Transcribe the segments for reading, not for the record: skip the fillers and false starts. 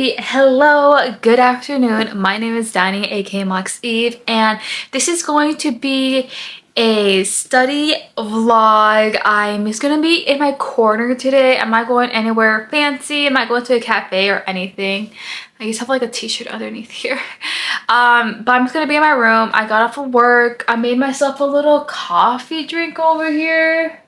everybody. Hello, good afternoon. My name is Danny, aka 𝘊𝘶𝘳𝘳𝘦𝘯𝘵, and this is going to be a study vlog. I'm just gonna be in my corner today. I'm not going anywhere fancy. I'm not going to a cafe or anything. I just have like a t-shirt underneath here. But I'm just gonna be in my room. I got off of work. I made myself a little coffee drink over here.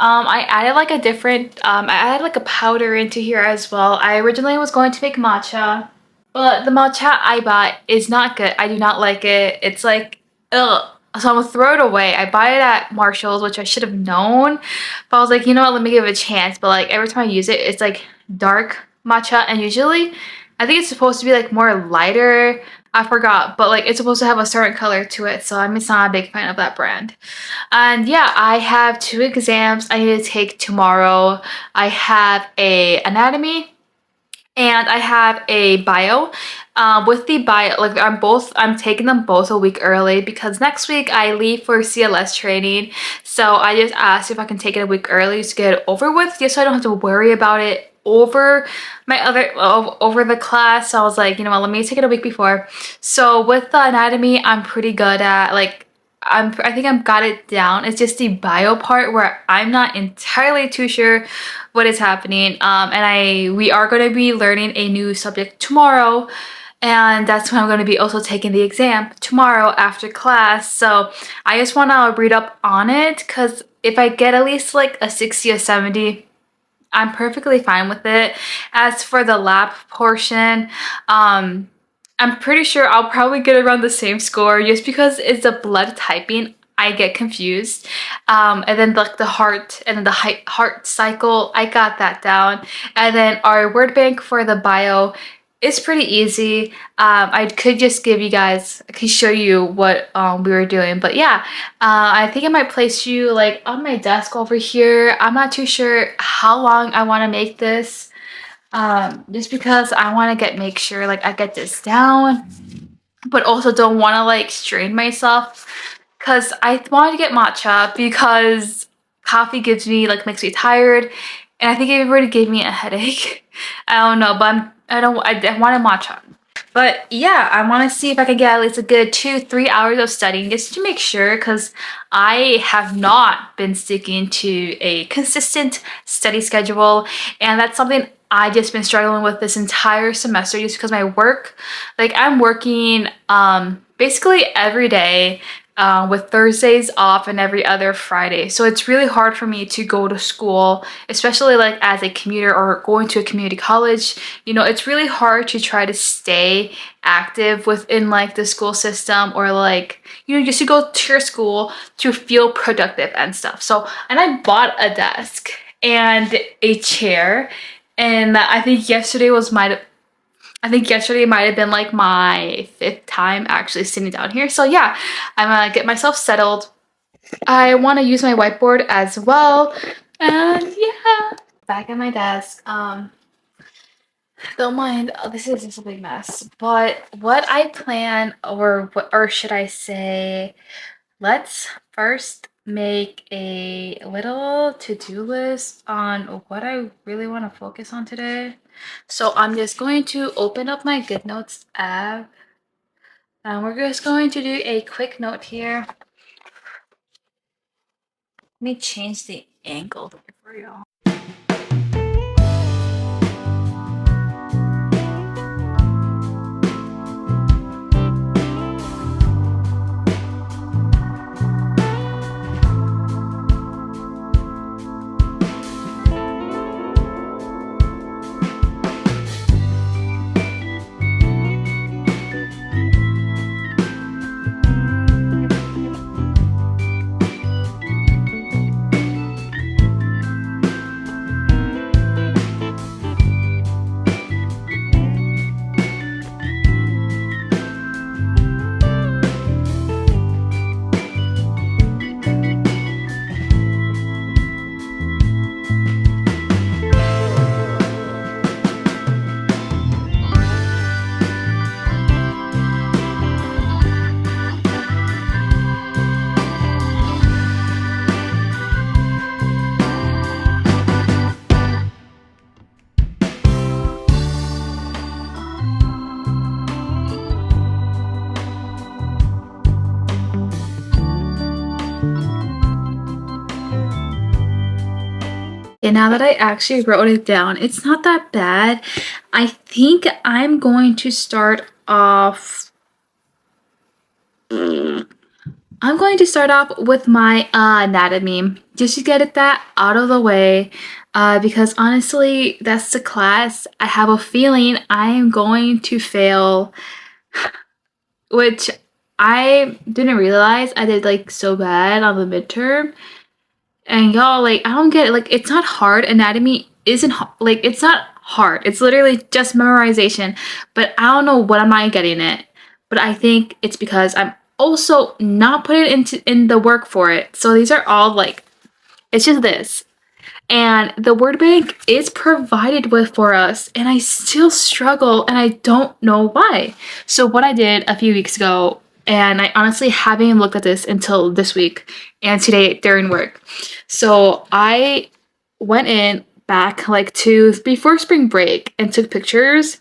I added like a different, I added like a powder into here as well. I originally was going to make matcha, but the matcha I bought is not good. I do not like it. It's like, ugh. So I'm gonna throw it away. I buy it at Marshall's, which I should have known, but I was like, you know what, let me give it a chance. But like every time I use it, it's like dark matcha, and usually I think it's supposed to be like more lighter. I forgot, but like it's supposed to have a certain color to it, so I'm just not a big fan of that brand. And yeah, I have 2 exams I need to take tomorrow. I have a anatomy and I have a bio. With the bio, like I'm taking them both a week early because next week I leave for CLS training. So I just asked if I can take it a week early to get it over with, just so I don't have to worry about it over the class. So I was like, you know what, let me take it a week before. So with the anatomy, I'm pretty good at, like, I think I've got it down. It's just the bio part where I'm not entirely too sure what is happening. And we are going to be learning a new subject tomorrow, and that's when I'm going to be also taking the exam tomorrow after class. So I just want to read up on it, because if I get at least like a 60 or 70, I'm perfectly fine with it. As for the lab portion, I'm pretty sure I'll probably get around the same score, just because it's a blood typing. I get confused. And then like the heart and then the heart cycle, I got that down. And then our word bank for the bio is pretty easy. I could just give you guys, I can show you what we were doing. But yeah, I think I might place you like on my desk over here. I'm not too sure how long I want to make this. Just because I want to make sure like I get this down, but also don't want to like strain myself, because I wanted to get matcha because coffee makes me tired, and I think it already gave me a headache. I don't know, but I wanted matcha. But yeah, I want to see if I can get at least a good 2-3 hours of studying, just to make sure, because I have not been sticking to a consistent study schedule, and that's something I just been struggling with this entire semester, just because my work, like I'm working basically every day, with Thursdays off and every other Friday. So it's really hard for me to go to school, especially like as a commuter or going to a community college. You know, it's really hard to try to stay active within like the school system, or like, you know, just to go to your school to feel productive and stuff. So, and I bought a desk and a chair, and I think yesterday might have been like my 5th time actually sitting down here. So yeah, I'm gonna get myself settled. I want to use my whiteboard as well. And yeah, back at my desk. Don't mind, this is just a big mess. But what I plan, or should I say, let's first make a little to-do list on what I really want to focus on today. So I'm just going to open up my GoodNotes app, and we're just going to do a quick note here. Let me change the angle for y'all. And now that I actually wrote it down, it's not that bad. I think I'm going to start off. I'm going to start off with my anatomy just to get that out of the way. Because honestly, that's the class I have a feeling I am going to fail, which I didn't realize I did like so bad on the midterm. And y'all, like, I don't get it. Like, it's not hard. Anatomy isn't like, it's not hard. It's literally just memorization. But I don't know what I'm not getting it. But I think it's because I'm also not putting in the work for it. So these are all like, it's just this. And the word bank is provided with for us, and I still struggle, and I don't know why. So what I did a few weeks ago, and I honestly haven't looked at this until this week and today during work. So I went in back like to before spring break and took pictures.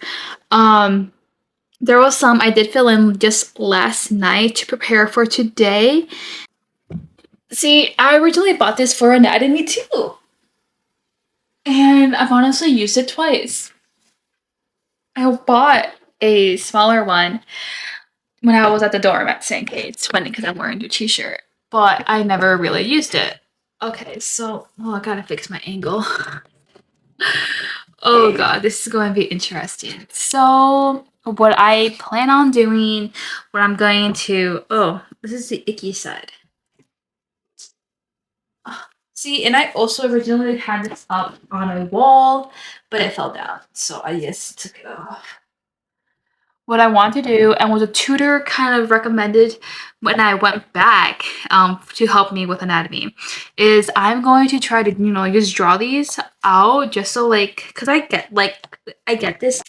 There was some I did fill in just last night to prepare for today. See, I originally bought this for anatomy too. And I've honestly used it twice. I bought a smaller one when I was at the dorm at St. Kate's. Funny because I'm wearing a t-shirt, but I never really used it. Okay, so I gotta fix my angle. Oh god, this is going to be interesting. So what I plan on doing, what I'm going to, oh, this is the icky side. See, and I also originally had this up on a wall, but it fell down, so I just took it off. What I want to do, and what a tutor kind of recommended when I went back to help me with anatomy, is I'm going to try to, just draw these out just so like, because I get this.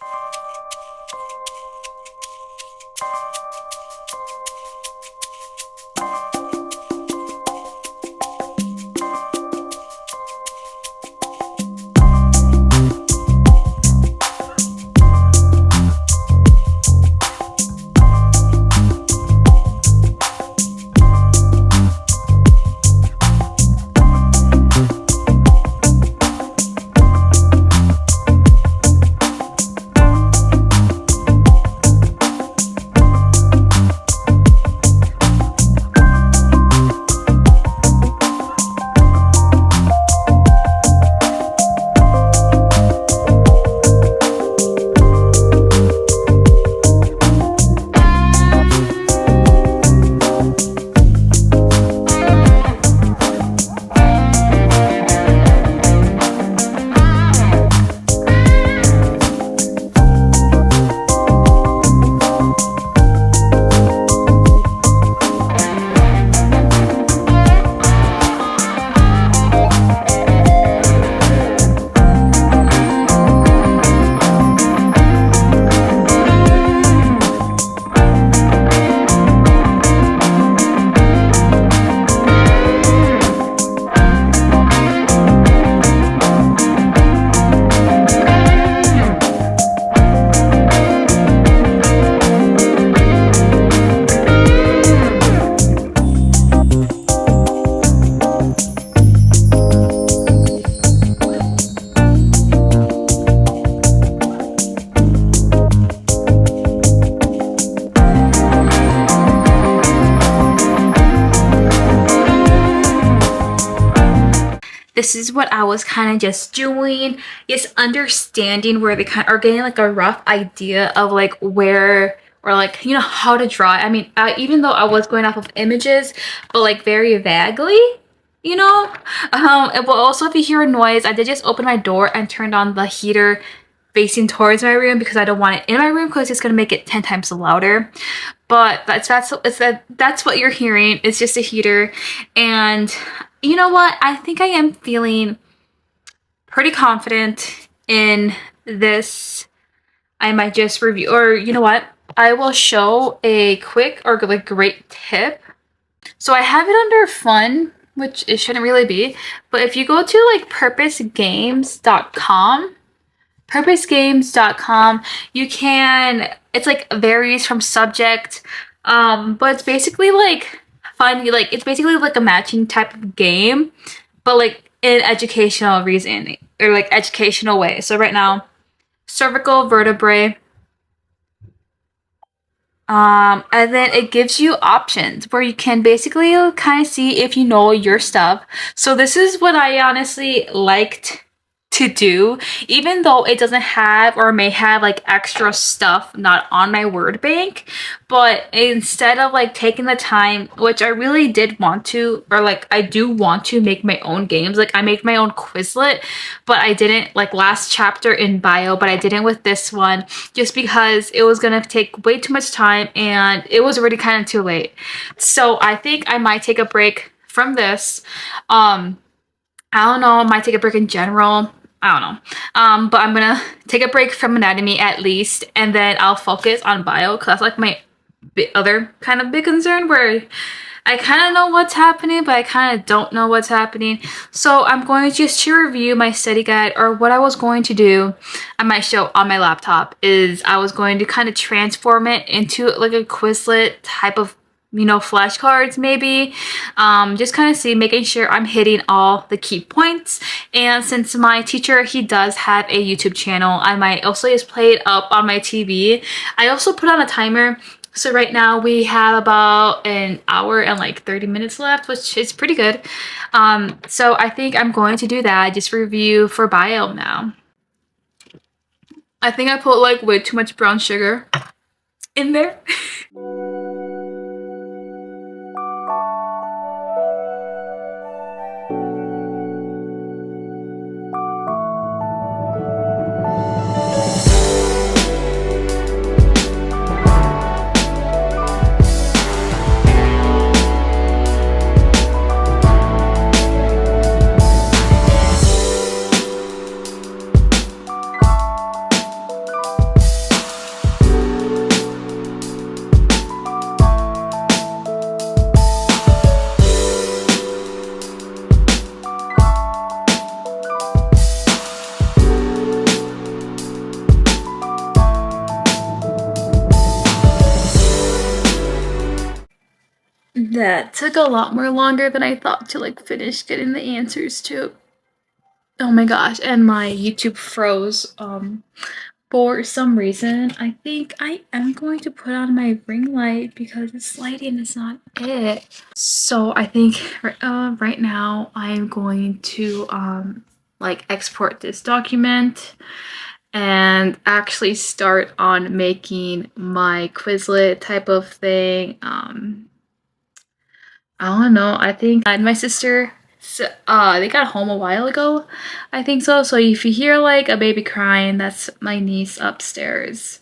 This is what I was kind of just doing, just understanding where they kind of are getting like a rough idea of like where or like, how to draw it. I mean, even though I was going off of images, but like very vaguely, but also if you hear a noise, I did just open my door and turned on the heater facing towards my room because I don't want it in my room because it's going to make it 10 times louder. But that's what you're hearing. It's just a heater. And you know what? I think I am feeling pretty confident in this. I might just review, or you know what? I will show a quick or like great tip. So I have it under fun, which it shouldn't really be. But if you go to like purposegames.com, you can, it's like varies from subject, but it's basically like fun. Like it's basically like a matching type of game, but like in educational reasoning or like educational way. So right now, cervical vertebrae. And then it gives you options where you can basically kind of see if you know your stuff. So this is what I honestly liked to do, even though it doesn't have or may have like extra stuff not on my word bank. But instead of like taking the time, which I really did want to, or like I do want to make my own games. Like I made my own Quizlet, but I didn't like last chapter in bio, but I didn't with this one just because it was gonna take way too much time and it was already kind of too late. So I think I might take a break from this. I don't know, I might take a break in general. I don't know. But I'm gonna take a break from anatomy at least, and then I'll focus on bio because that's like my other kind of big concern where I kind of know what's happening, but I kind of don't know what's happening. So I'm going just to review my study guide, or what I was going to do. I might show on my laptop is I was going to kind of transform it into like a Quizlet type of, you know, flashcards maybe. Just kind of see, making sure I'm hitting all the key points. And since my teacher, he does have a YouTube channel, I might also just play it up on my TV. I also put on a timer. So right now we have about an hour and like 30 minutes left, which is pretty good. So I think I'm going to do that, just review for bio now. I think I put like way too much brown sugar in there. That took a lot more longer than I thought to like finish getting the answers to. Oh my gosh, and my YouTube froze for some reason. I think I am going to put on my ring light because this lighting is not it. So I think right now I'm going to like export this document and actually start on making my Quizlet type of thing. I don't know. I think my sister, they got home a while ago. I think so. So if you hear like a baby crying, that's my niece upstairs.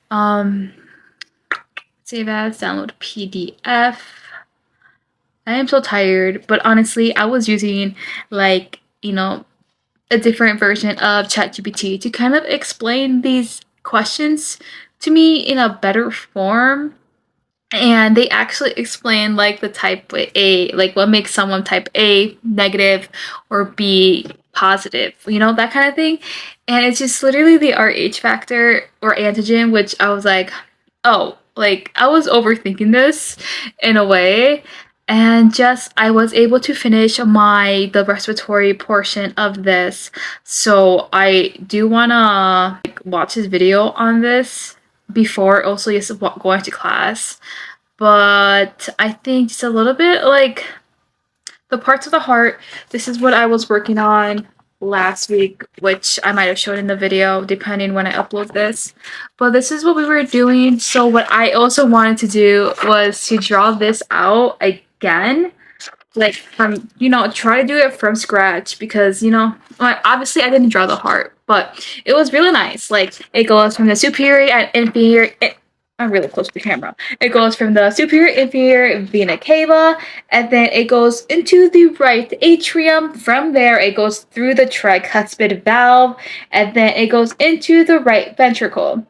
Save as, download PDF. I am so tired, but honestly, I was using like, you know, a different version of ChatGPT to kind of explain these questions to me in a better form. And they actually explain like the type A, like what makes someone type A negative or B positive, you know, that kind of thing. And it's just literally the RH factor or antigen, which I was like, oh, like I was overthinking this in a way. And just I was able to finish the respiratory portion of this. So I do wanna like, watch this video on this before also just going to class. But I think just a little bit like the parts of the heart, this is what I was working on last week, which I might have shown in the video depending when I upload this. But this is what we were doing. So what I also wanted to do was to draw this out again, like from, you know, try to do it from scratch because, you know, obviously I didn't draw the heart, but it was really nice. Like it goes from the superior and inferior. I'm really close to the camera. It goes from the superior inferior vena cava, and then it goes into the right atrium. From there, it goes through the tricuspid valve, and then it goes into the right ventricle.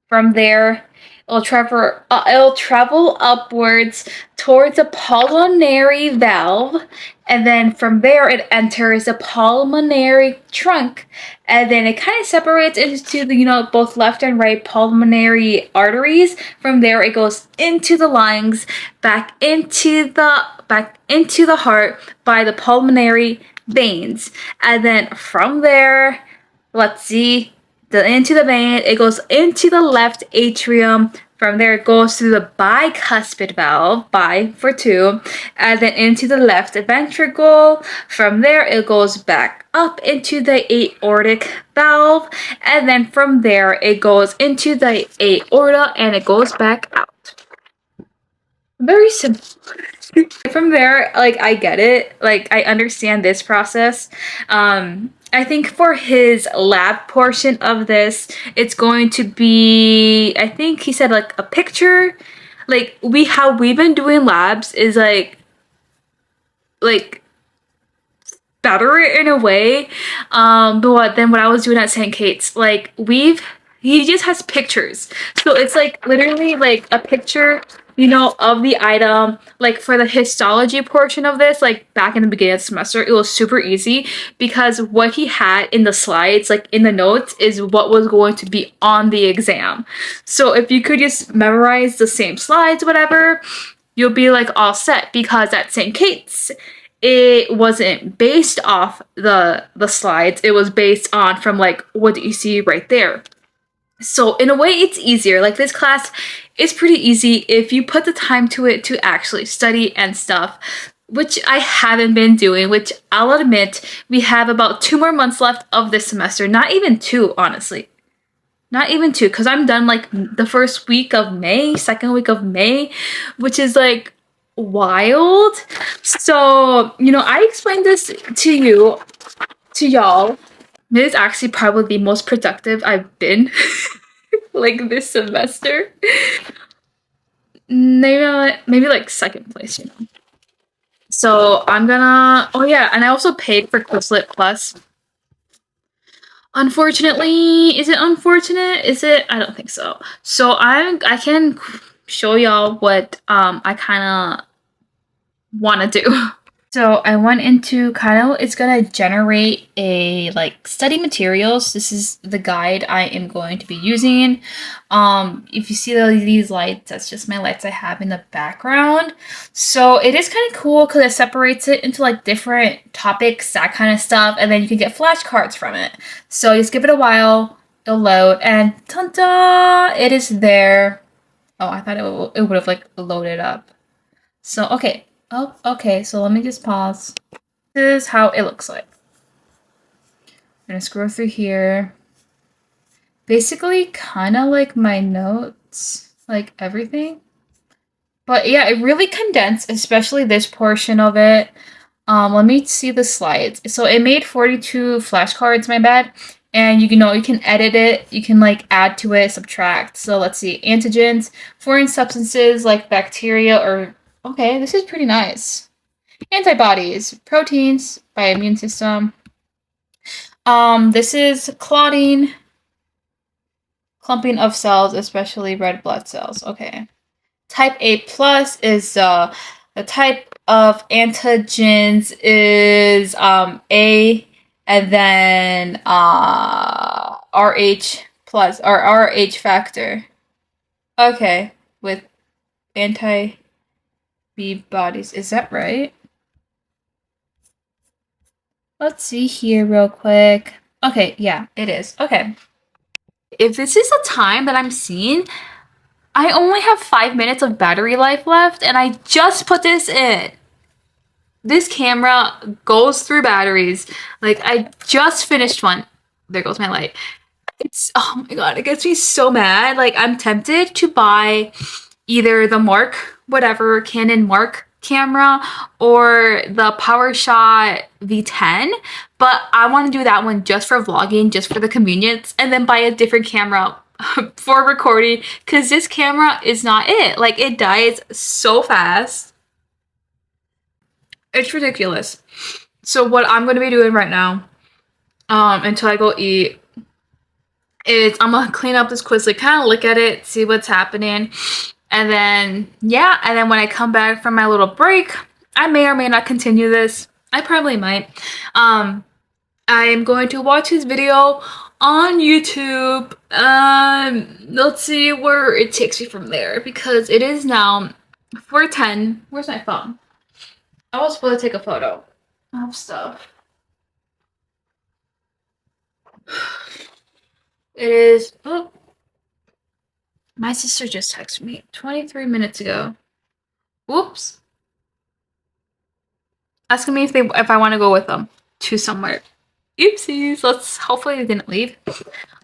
From there, it'll travel upwards towards the pulmonary valve, and then from there it enters the pulmonary trunk, and then it kind of separates into the, you know, both left and right pulmonary arteries. From there it goes into the lungs, back into the heart by the pulmonary veins. And then from there, let's see, into the vein, it goes into the left atrium. From there, it goes through the bicuspid valve, bi for 2, and then into the left ventricle. From there, it goes back up into the aortic valve, and then from there, it goes into the aorta, and it goes back out. Very simple. From there, like, I get it. Like, I understand this process. I think for his lab portion of this, it's going to be, I think he said like a picture. Like, how we've been doing labs is like better in a way. But then what I was doing at St. Kate's, like, he just has pictures. So it's like literally like a picture, you know, of the item. Like for the histology portion of this, like back in the beginning of the semester, it was super easy because what he had in the slides, like in the notes, is what was going to be on the exam. So if you could just memorize the same slides, whatever, you'll be like all set. Because at St. Kate's, it wasn't based off the slides. It was based on from like what you see right there. So in a way, it's easier. Like, this class is pretty easy if you put the time to it to actually study and stuff, which I haven't been doing, which I'll admit, we have about 2 more months left of this semester. Not even 2, honestly. Not even 2, because I'm done like the first week of May, second week of May, which is like wild. So, you know, I explained this to y'all. It is actually probably the most productive I've been like this semester. Maybe like second place, you know. So I'm gonna, oh yeah, and I also paid for Quizlet Plus. Unfortunately, is it unfortunate? Is it? I don't think so. So I can show y'all what I kind of want to do. So I went into it's gonna generate a like study materials. This is the guide I am going to be using. If you see these lights, that's just my lights I have in the background. So it is kind of cool because it separates it into like different topics, that kind of stuff, and then you can get flashcards from it. So just give it a while, it'll load, and ta-da! It is there. Oh, I thought it would have like loaded up. So okay. Oh, okay, so let me just pause. This is how it looks like. I'm gonna scroll through here. Basically, kind of like my notes, like everything. But yeah, it really condensed, especially this portion of it. Let me see the slides. So it made 42 flashcards, my bad. And you can edit it. You can like add to it, subtract. So let's see, antigens, foreign substances like bacteria or okay, this is pretty nice. Antibodies, proteins by immune system. This is clotting, clumping of cells, especially red blood cells. Okay. Type A plus is the type of antigens is A, and then RH plus or RH factor. Okay, with anti B bodies. Is that right? Let's see here real quick. Okay, yeah, it is. Okay. If this is the time that I'm seeing, I only have 5 minutes of battery life left, and I just put this in. This camera goes through batteries. Like, I just finished one. There goes my light. Oh my god, it gets me so mad. Like, I'm tempted to buy either the Canon Mark camera or the PowerShot V10, but I want to do that one just for vlogging, just for the convenience, and then buy a different camera for recording, because this camera is not it. Like, it dies so fast. It's ridiculous. So what I'm going to be doing right now, until I go eat, is I'm going to clean up this Quizlet, kind of look at it, see what's happening. And then, yeah, and then when I come back from my little break, I may or may not continue this. I probably might. I am going to watch his video on YouTube. Let's see where it takes me from there, because it is now 4:10. Where's my phone? I was supposed to take a photo of stuff. It is, oh, my sister just texted me 23 minutes ago. Whoops. Asking me if I want to go with them to somewhere. Oopsies. Hopefully they didn't leave.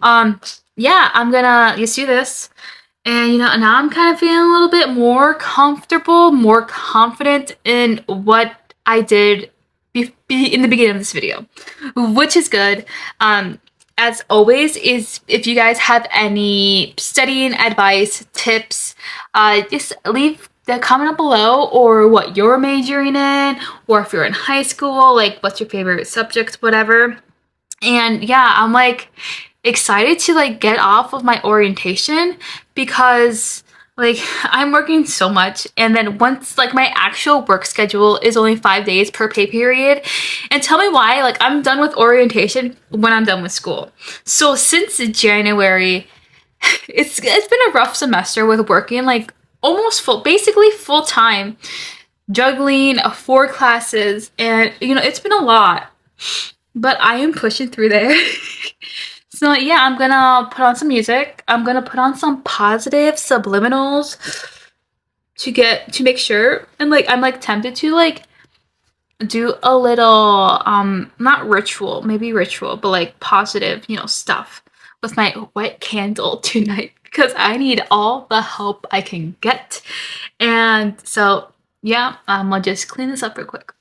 Yeah, I'm gonna just do this. And now I'm kind of feeling a little bit more comfortable, more confident in what I did in the beginning of this video, which is good. As always, is if you guys have any studying advice, tips, just leave the comment below, or what you're majoring in, or if you're in high school, like what's your favorite subject, whatever. And yeah, I'm like excited to like get off of my orientation because like I'm working so much, and then once like my actual work schedule is only 5 days per pay period. And tell me why, like I'm done with orientation when I'm done with school. So since January, it's been a rough semester with working like almost basically full time, juggling 4 classes, and it's been a lot, but I am pushing through there. So yeah, I'm gonna put on some music. I'm gonna put on some positive subliminals to make sure. And like I'm like tempted to like do a little not ritual, maybe ritual, but like positive, stuff with my wet candle tonight, because I need all the help I can get. And so yeah, I'm gonna just clean this up real quick.